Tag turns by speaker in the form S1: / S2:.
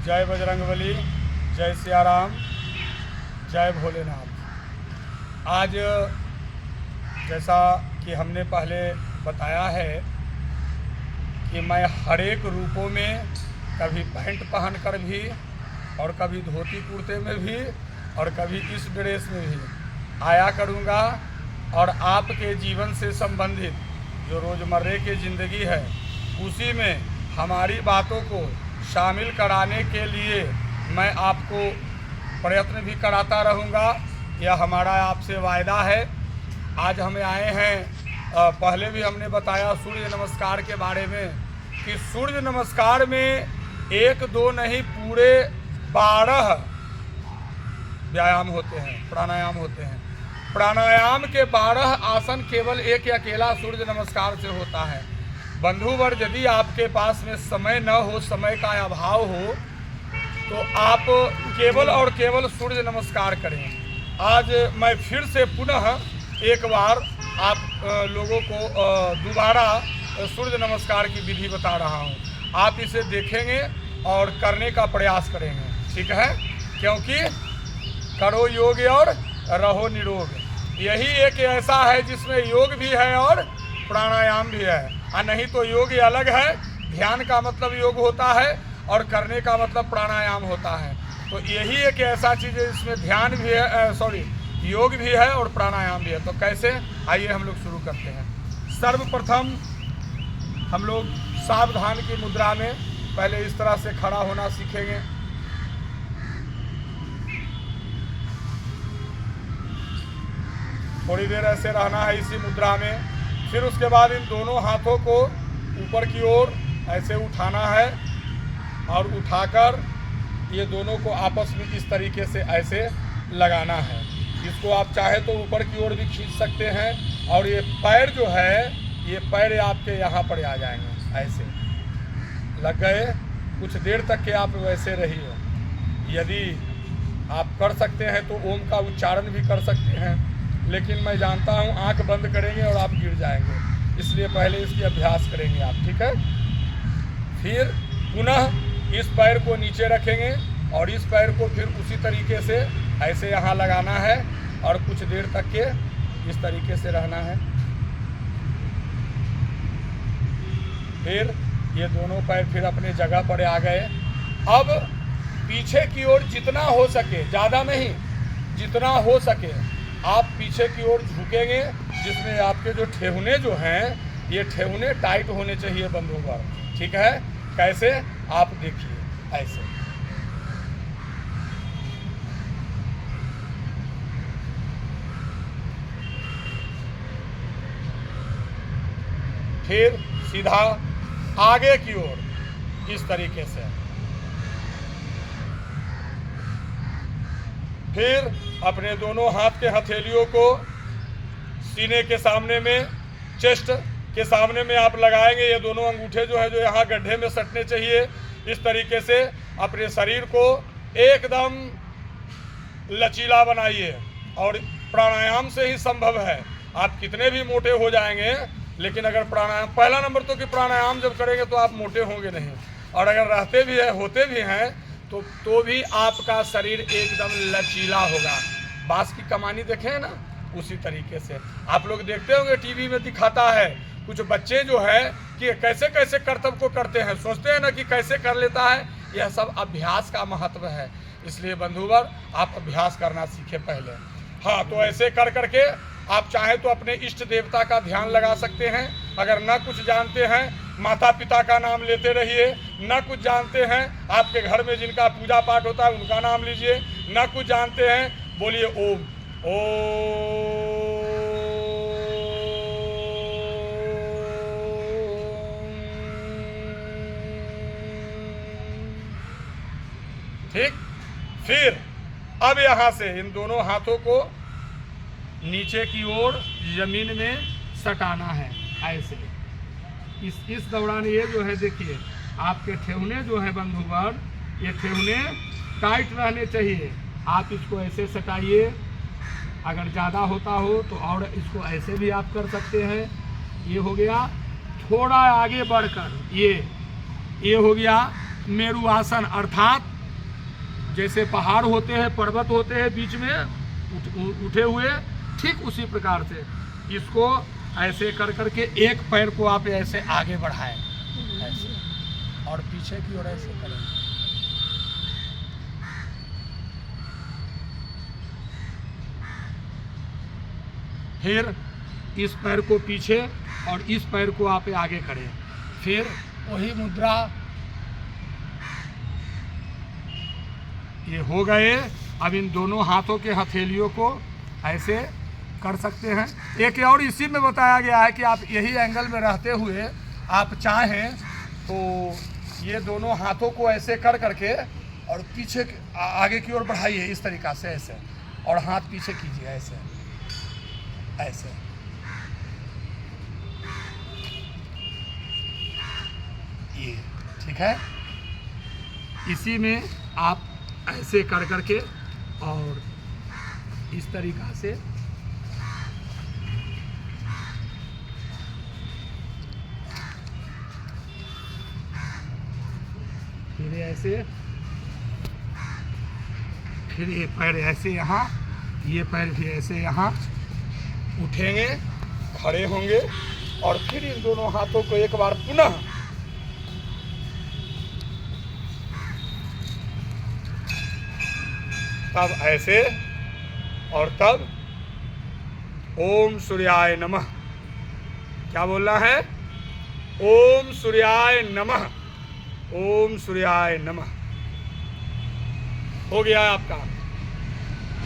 S1: जय बजरंगबली, जय सिया राम, जय भोलेनाथ। आज जैसा कि हमने पहले बताया है कि मैं हर एक रूपों में, कभी पैंट पहनकर भी और कभी धोती कुर्ते में भी और कभी इस ड्रेस में भी आया करूँगा और आपके जीवन से संबंधित जो रोज़मर्रे की ज़िंदगी है उसी में हमारी बातों को शामिल कराने के लिए मैं आपको प्रयत्न भी कराता रहूँगा। यह हमारा आपसे वायदा है। आज हमें आए हैं, पहले भी हमने बताया सूर्य नमस्कार के बारे में कि सूर्य नमस्कार में 1-2 नहीं पूरे 12 व्यायाम होते हैं, प्राणायाम होते हैं। प्राणायाम के 12 आसन केवल एक अकेला सूर्य नमस्कार से होता है। बंधुवर, यदि आपके पास में समय न हो, समय का अभाव हो, तो आप केवल और केवल सूर्य नमस्कार करें। आज मैं फिर से पुनः एक बार आप लोगों को दोबारा सूर्य नमस्कार की विधि बता रहा हूँ। आप इसे देखेंगे और करने का प्रयास करेंगे, ठीक है? क्योंकि करो योग और रहो निरोग। यही एक ऐसा है जिसमें योग भी है और प्राणायाम भी है। नहीं तो योग अलग है। ध्यान का मतलब योग होता है और करने का मतलब प्राणायाम होता है। तो यही एक ऐसा चीज़ है जिसमें ध्यान भी है, योग भी है और प्राणायाम भी है। तो कैसे, आइए हम लोग शुरू करते हैं। सर्वप्रथम हम लोग सावधान की मुद्रा में पहले इस तरह से खड़ा होना सीखेंगे। थोड़ी देर ऐसे रहना है इसी मुद्रा में। फिर उसके बाद इन दोनों हाथों को ऊपर की ओर ऐसे उठाना है और उठाकर ये दोनों को आपस में इस तरीके से ऐसे लगाना है। इसको आप चाहे तो ऊपर की ओर भी खींच सकते हैं और ये पैर जो है, ये पैर आपके यहाँ पर आ जाएंगे। ऐसे लग गए। कुछ देर तक के आप वैसे रहिए। यदि आप कर सकते हैं तो ओम का उच्चारण भी कर सकते हैं, लेकिन मैं जानता हूँ आंख बंद करेंगे और आप गिर जाएंगे, इसलिए पहले इसकी अभ्यास करेंगे आप, ठीक है? फिर पुनः इस पैर को नीचे रखेंगे और इस पैर को फिर उसी तरीके से ऐसे यहाँ लगाना है और कुछ देर तक के इस तरीके से रहना है। फिर ये दोनों पैर फिर अपने जगह पर आ गए। अब पीछे की ओर जितना हो सके, ज़्यादा नहीं, जितना हो सके आप पीछे की ओर झुकेंगे, जिसमें आपके जो ठेहुने जो हैं, ये ठेहुने टाइट होने चाहिए बंधुवर, ठीक है? कैसे, आप देखिए ऐसे। फिर सीधा आगे की ओर इस तरीके से। फिर अपने दोनों हाथ के हथेलियों को सीने के सामने में, चेस्ट के सामने में आप लगाएंगे। ये दोनों अंगूठे जो है जो यहाँ गड्ढे में सटने चाहिए। इस तरीके से अपने शरीर को एकदम लचीला बनाइए और प्राणायाम से ही संभव है। आप कितने भी मोटे हो जाएंगे, लेकिन अगर प्राणायाम, पहला नंबर तो कि प्राणायाम जब करेंगे तो आप मोटे होंगे नहीं, और अगर रहते भी हैं, होते भी हैं, तो भी आपका शरीर एकदम लचीला होगा। बांस की कमानी देखे हैं ना, उसी तरीके से आप लोग देखते होंगे टीवी में दिखाता है कुछ बच्चे जो है कि कैसे कैसे कर्तव्य को करते हैं, सोचते हैं ना कि कैसे कर लेता है। यह सब अभ्यास का महत्व है। इसलिए बंधुवर, आप अभ्यास करना सीखे पहले। हाँ, तो ऐसे कर करके आप चाहे तो अपने इष्ट देवता का ध्यान लगा सकते हैं। अगर ना कुछ जानते हैं, माता पिता का नाम लेते रहिए। ना कुछ जानते हैं, आपके घर में जिनका पूजा पाठ होता है उनका नाम लीजिए। ना कुछ जानते हैं, बोलिए ओम ओम। ठीक। फिर अब यहाँ से इन दोनों हाथों को नीचे की ओर जमीन में सटाना है ऐसे। इस दौरान ये जो है, देखिए आपके ठेहुने जो है बंधुवर, ये ठेहुने टाइट रहने चाहिए। आप इसको ऐसे सटाइए। अगर ज़्यादा होता हो तो और इसको ऐसे भी आप कर सकते हैं। ये हो गया। थोड़ा आगे बढ़कर ये हो गया मेरुआसन, अर्थात जैसे पहाड़ होते हैं, पर्वत होते हैं बीच में उठे हुए, ठीक उसी प्रकार से इसको ऐसे कर करके एक पैर को आप ऐसे आगे बढ़ाएं, ऐसे, और पीछे की ओर ऐसे करें। फिर इस पैर को पीछे और इस पैर को आप आगे करें। फिर वही मुद्रा, ये हो गए। अब इन दोनों हाथों के हथेलियों को ऐसे कर सकते हैं। एक और इसी में बताया गया है कि आप यही एंगल में रहते हुए आप चाहें तो ये दोनों हाथों को ऐसे कर करके और पीछे आगे की ओर बढ़ाइए इस तरीक़ा से, ऐसे, और हाथ पीछे कीजिए ऐसे ऐसे। ये ठीक है। इसी में आप ऐसे कर करके और इस तरीक़ा से फिर ऐसे, फिर ये पैर ऐसे यहाँ, ये पैर भी ऐसे यहाँ उठेंगे, खड़े होंगे, और फिर इन दोनों हाथों को एक बार पुनः तब ऐसे, और तब ओम सूर्याय नमः। क्या बोलना है? ओम सूर्याय नमः, ओम सूर्याय नमः। हो गया आपका।